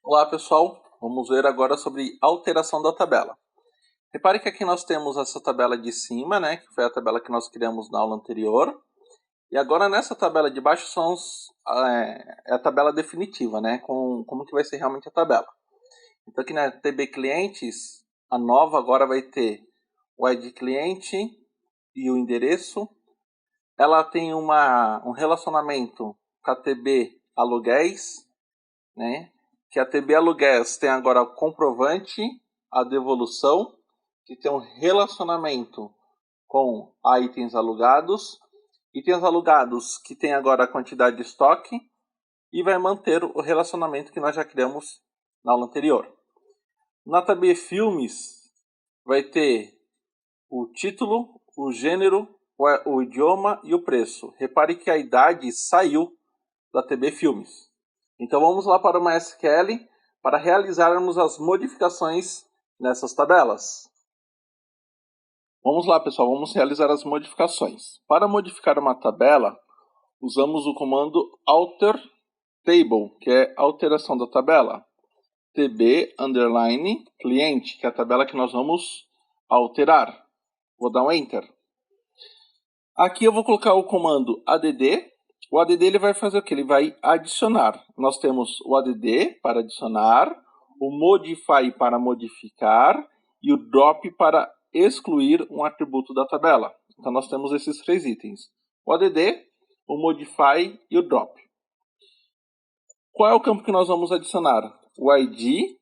Olá pessoal, vamos ver agora sobre alteração da tabela. Repare que aqui nós temos essa tabela de cima, né, que foi a tabela que nós criamos na aula anterior. E agora nessa tabela de baixo é a tabela definitiva, né, com como que vai ser realmente a tabela. Então aqui na TB Clientes, a nova agora vai ter o ID cliente e o endereço. Ela tem um relacionamento com a TB Aluguéis, né? Que a TB Aluguéis tem agora o comprovante, a devolução, que tem um relacionamento com itens alugados que tem agora a quantidade de estoque e vai manter o relacionamento que nós já criamos na aula anterior. Na TB Filmes vai ter o título, o gênero, o idioma e o preço. Repare que a idade saiu da TB Filmes. Então vamos lá para o MySQL para realizarmos as modificações nessas tabelas. Vamos lá, pessoal, vamos realizar as modificações. Para modificar uma tabela, usamos o comando alter table, que é alteração da tabela. tb underline cliente, que é a tabela que nós vamos alterar. Vou dar um enter. Aqui eu vou colocar o comando add. O add ele vai fazer o que? Ele vai adicionar. Nós temos o add para adicionar, o modify para modificar e o drop para excluir um atributo da tabela. Então nós temos esses três itens: o add, o modify e o drop. Qual é o campo que nós vamos adicionar? O ID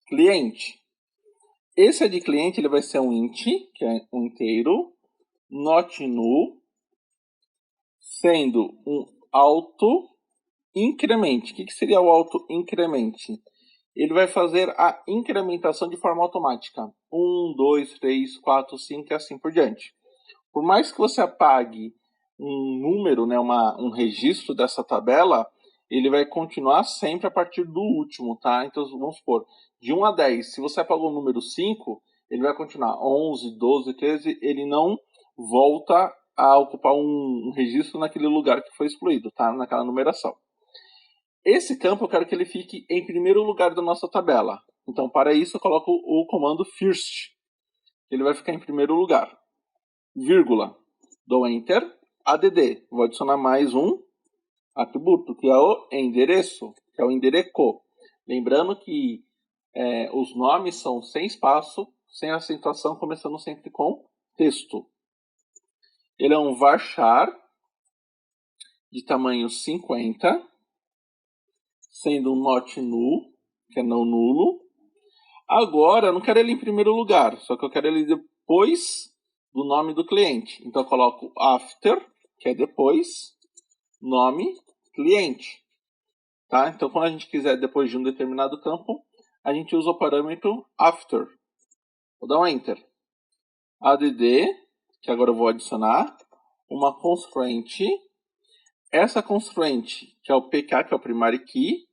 cliente. Esse ID cliente ele vai ser um int, que é um inteiro, not null, sendo um auto incremente. O que seria o auto incremente? Ele vai fazer a incrementação de forma automática. 1, 2, 3, 4, 5 e assim por diante. Por mais que você apague um número, né, um registro dessa tabela, ele vai continuar sempre a partir do último, tá? Então vamos supor, de 1 a 10, se você apagou o número 5, ele vai continuar 11, 12, 13, ele não volta a ocupar um registro naquele lugar que foi excluído, tá? Naquela numeração. Esse campo eu quero que ele fique em primeiro lugar da nossa tabela. Então, para isso, eu coloco o comando first. Ele vai ficar em primeiro lugar. Vírgula. Dou enter. Add. Vou adicionar mais um atributo, que é o endereço, que é o endereco. Lembrando que os nomes são sem espaço, sem acentuação, começando sempre com texto. Ele é um varchar de tamanho 50, sendo um not null, que é não nulo. Agora, eu não quero ele em primeiro lugar, só que eu quero ele depois do nome do cliente. Então, eu coloco after, que é depois, nome, cliente. Tá? Então, quando a gente quiser depois de um determinado campo, a gente usa o parâmetro after. Vou dar um enter. Add, que agora eu vou adicionar, uma constraint. Essa constraint, que é o PK, que é o primary key,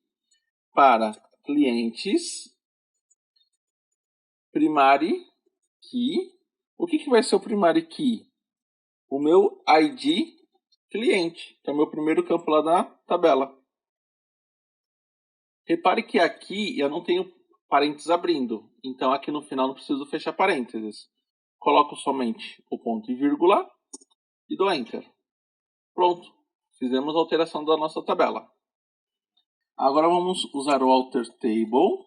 para clientes, primary key. O que vai ser o primary key? O meu ID cliente, que é o meu primeiro campo lá da tabela. Repare que aqui eu não tenho parênteses abrindo, então aqui no final não preciso fechar parênteses. Coloco somente o ponto e vírgula e dou enter. Pronto, fizemos a alteração da nossa tabela. Agora vamos usar o alter table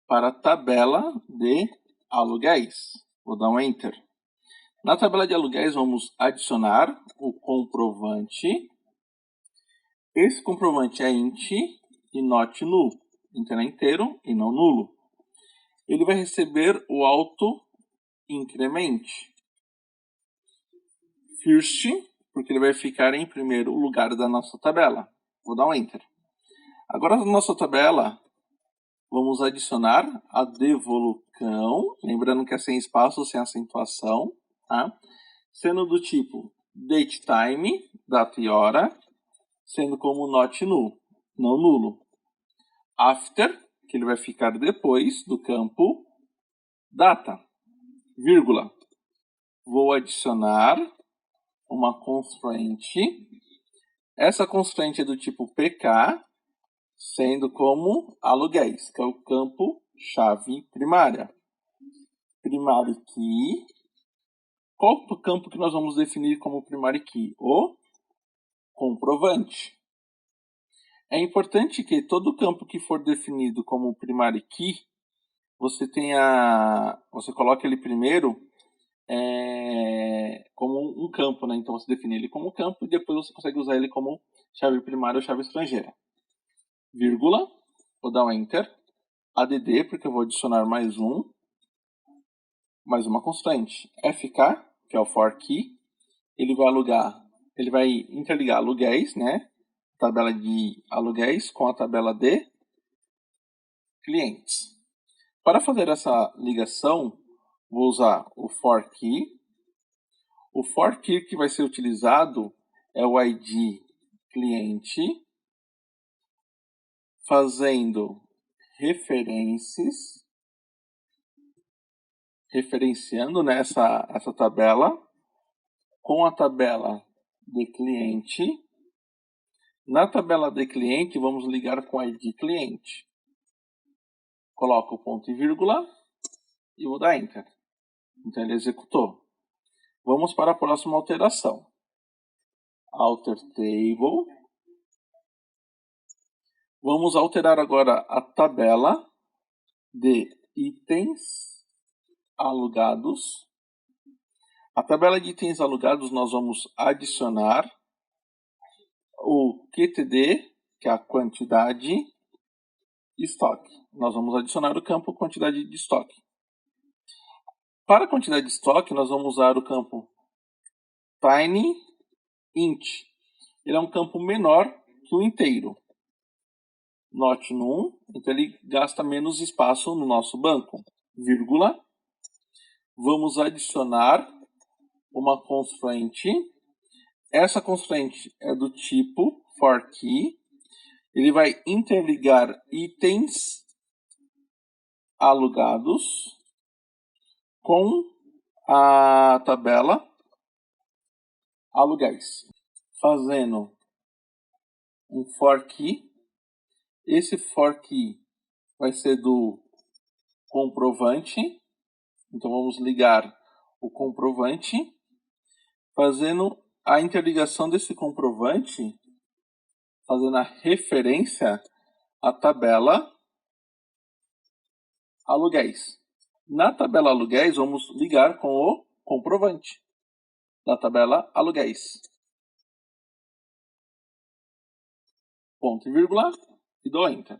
para a tabela de aluguéis. Vou dar um enter. Na tabela de aluguéis vamos adicionar o comprovante. Esse comprovante é int e not null. Então é inteiro e não nulo. Ele vai receber o auto incremente first, porque ele vai ficar em primeiro lugar da nossa tabela. Vou dar um enter. Agora na nossa tabela vamos adicionar a devolução, lembrando que é sem espaço, sem acentuação, tá? Sendo do tipo datetime, data e hora, sendo como not null, não nulo. After, que ele vai ficar depois do campo data, vírgula. Vou adicionar uma constraint. Essa constraint é do tipo PK, sendo como aluguéis, que é o campo-chave primária. Primary key. Qual o campo que nós vamos definir como primary key? O comprovante. É importante que todo campo que for definido como primary key, você coloque ele primeiro como um campo, né? Então você define ele como campo e depois você consegue usar ele como chave primária ou chave estrangeira. Vírgula, vou dar um enter. ADD, porque eu vou adicionar mais uma constante. FK, que é o for key, ele vai interligar aluguéis, né? Tabela de aluguéis com a tabela de clientes. Para fazer essa ligação, vou usar o for key. O for key que vai ser utilizado é o ID cliente, fazendo referenciando nessa tabela com a tabela de cliente. Na tabela de cliente, vamos ligar com a ID cliente. Coloco o ponto e vírgula e vou dar Enter. Então ele executou. Vamos para a próxima alteração. Alter Table. Vamos alterar agora a tabela de itens alugados. A tabela de itens alugados nós vamos adicionar o QTD, que é a quantidade estoque. Nós vamos adicionar o campo quantidade de estoque. Para a quantidade de estoque, nós vamos usar o campo tinyInt. Ele é um campo menor que o inteiro. Not num, então ele gasta menos espaço no nosso banco. Vírgula. Vamos adicionar uma constraint. Essa constraint é do tipo for key. Ele vai interligar itens alugados com a tabela aluguéis, fazendo um for key. Esse for key vai ser do comprovante, então vamos ligar o comprovante, fazendo a interligação desse comprovante, fazendo a referência à tabela aluguéis. Na tabela aluguéis, vamos ligar com o comprovante da tabela aluguéis. Ponto e vírgula e dou Enter.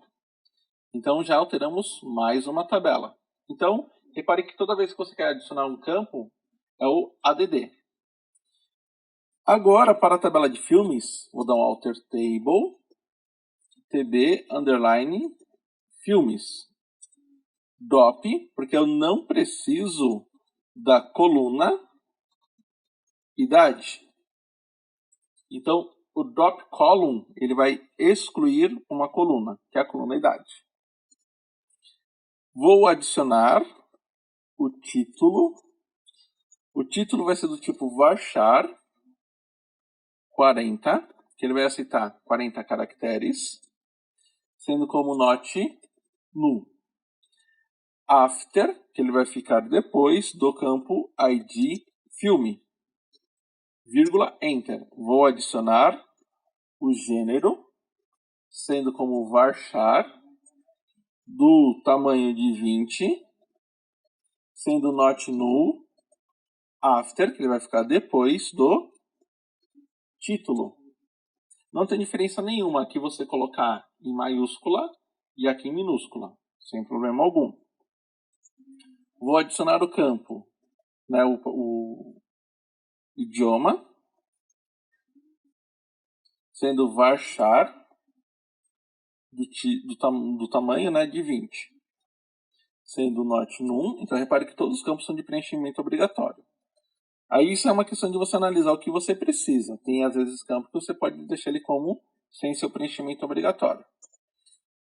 Então já alteramos mais uma tabela. Então, repare que toda vez que você quer adicionar um campo, é o ADD. Agora, para a tabela de filmes, vou dar um Alter Table, TB, underline, filmes. Drop, porque eu não preciso da coluna idade. Então, o drop column, ele vai excluir uma coluna, que é a coluna idade. Vou adicionar o título. O título vai ser do tipo varchar 40, que ele vai aceitar 40 caracteres, sendo como not nu. After, que ele vai ficar depois do campo ID filme. Vírgula, Enter. Vou adicionar o gênero, sendo como varchar, do tamanho de 20, sendo not null, after, que ele vai ficar depois do título. Não tem diferença nenhuma aqui você colocar em maiúscula e aqui em minúscula, sem problema algum. Vou adicionar o campo, né, o idioma, sendo varchar do tamanho, né, de 20, sendo not num. Então repare que todos os campos são de preenchimento obrigatório. Aí isso é uma questão de você analisar o que você precisa. Tem às vezes campos que você pode deixar ele como sem seu preenchimento obrigatório.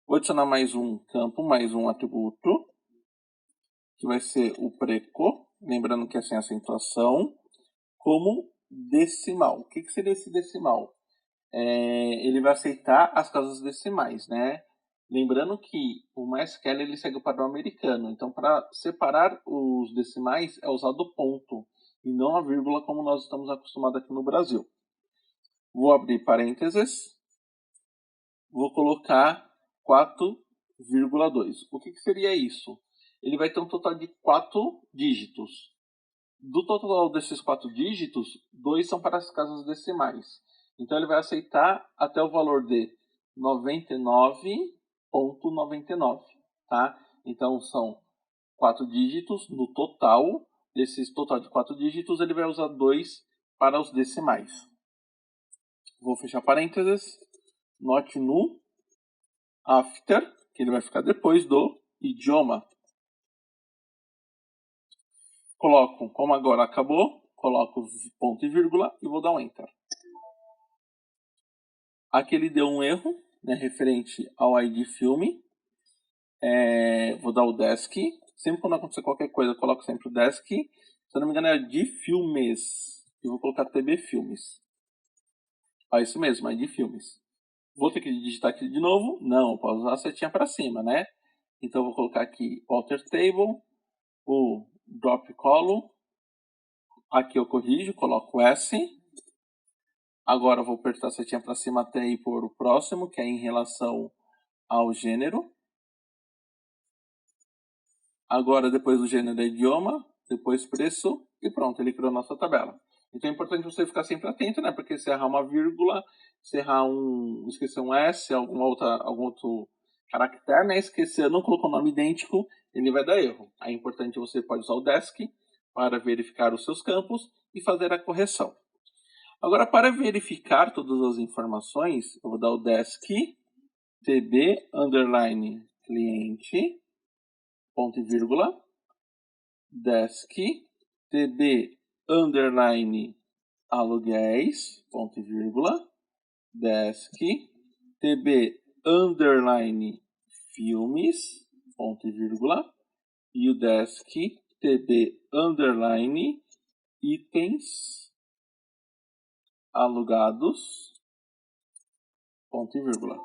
Vou adicionar mais um campo, mais um atributo, que vai ser o preco, lembrando que é sem acentuação, como decimal. O que seria esse decimal? ele vai aceitar as casas decimais, né? Lembrando que o MySQL ele segue o padrão americano, então para separar os decimais é usado o ponto e não a vírgula como nós estamos acostumados aqui no Brasil. Vou abrir parênteses, vou colocar 4,2. O que seria isso? Ele vai ter um total de 4 dígitos. Do total desses 4 dígitos, 2 são para as casas decimais. Então ele vai aceitar até o valor de 99,99, tá? Então são 4 dígitos no total. Desses total de 4 dígitos, ele vai usar 2 para os decimais. Vou fechar parênteses. Note no after, que ele vai ficar depois do idioma. Coloco, como agora acabou, coloco ponto e vírgula e vou dar um Enter. Aqui ele deu um erro, né, referente ao ID filme. Vou dar o desk. Sempre quando acontecer qualquer coisa, eu coloco sempre o desk. Se eu não me engano, é de filmes. E vou colocar TB Filmes. Isso mesmo, ID Filmes. Vou ter que digitar aqui de novo? Não, eu posso usar a setinha para cima, né? Então eu vou colocar aqui o Alter Table, o Drop Column. Aqui eu corrijo, coloco S. Agora eu vou apertar a setinha para cima até ir por o próximo, que é em relação ao gênero. Agora, depois do gênero é idioma, depois preço e pronto, ele criou a nossa tabela. Então é importante você ficar sempre atento, né? Porque se errar uma vírgula, se errar esquecer um S, algum outro caractere, né? Esquecer, não colocou um nome idêntico, ele vai dar erro. Aí é importante você pode usar o desk para verificar os seus campos e fazer a correção. Agora, para verificar todas as informações, eu vou dar o desk tb underline cliente, ponto e vírgula, desk tb underline aluguéis, ponto e vírgula, desk tb underline filmes, ponto e vírgula, e o desk tb underline itens alugados, ponto e vírgula.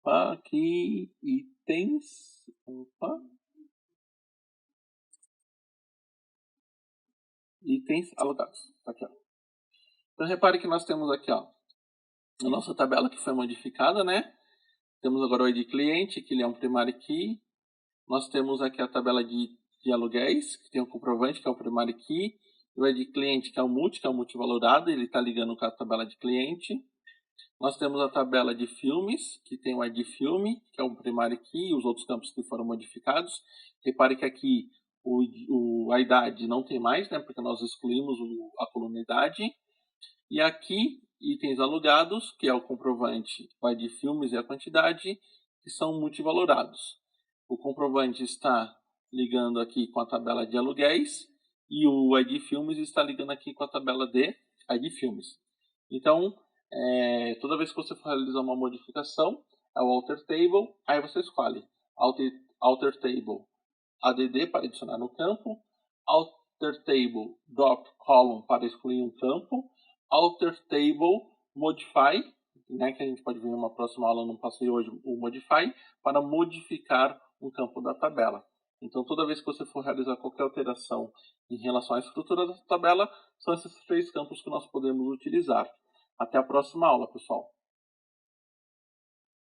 Aqui, itens, itens alugados. Aqui, ó. Então, repare que nós temos aqui, ó, a nossa tabela que foi modificada, né? Temos agora o ID cliente, que ele é um primary key. Nós temos aqui a tabela de aluguéis, que tem o comprovante, que é o primary key. O ID cliente, que é o multivalorado, ele está ligando com a tabela de cliente. Nós temos a tabela de filmes, que tem o ID filme, que é o primary key, e os outros campos que foram modificados. Repare que aqui a idade não tem mais, né, porque nós excluímos a coluna idade. E aqui, itens alugados, que é o comprovante, o ID filmes e a quantidade, que são multivalorados. O comprovante está ligando aqui com a tabela de aluguéis e o ID filmes está ligando aqui com a tabela de ID filmes. Então, toda vez que você for realizar uma modificação, é o Alter Table, aí você escolhe Alter Table ADD para adicionar no campo, Alter Table Drop Column para excluir um campo, Alter Table Modify, né, que a gente pode ver em uma próxima aula, não passei hoje, o Modify, para modificar um campo da tabela. Então, toda vez que você for realizar qualquer alteração em relação à estrutura da tabela, são esses 3 campos que nós podemos utilizar. Até a próxima aula, pessoal.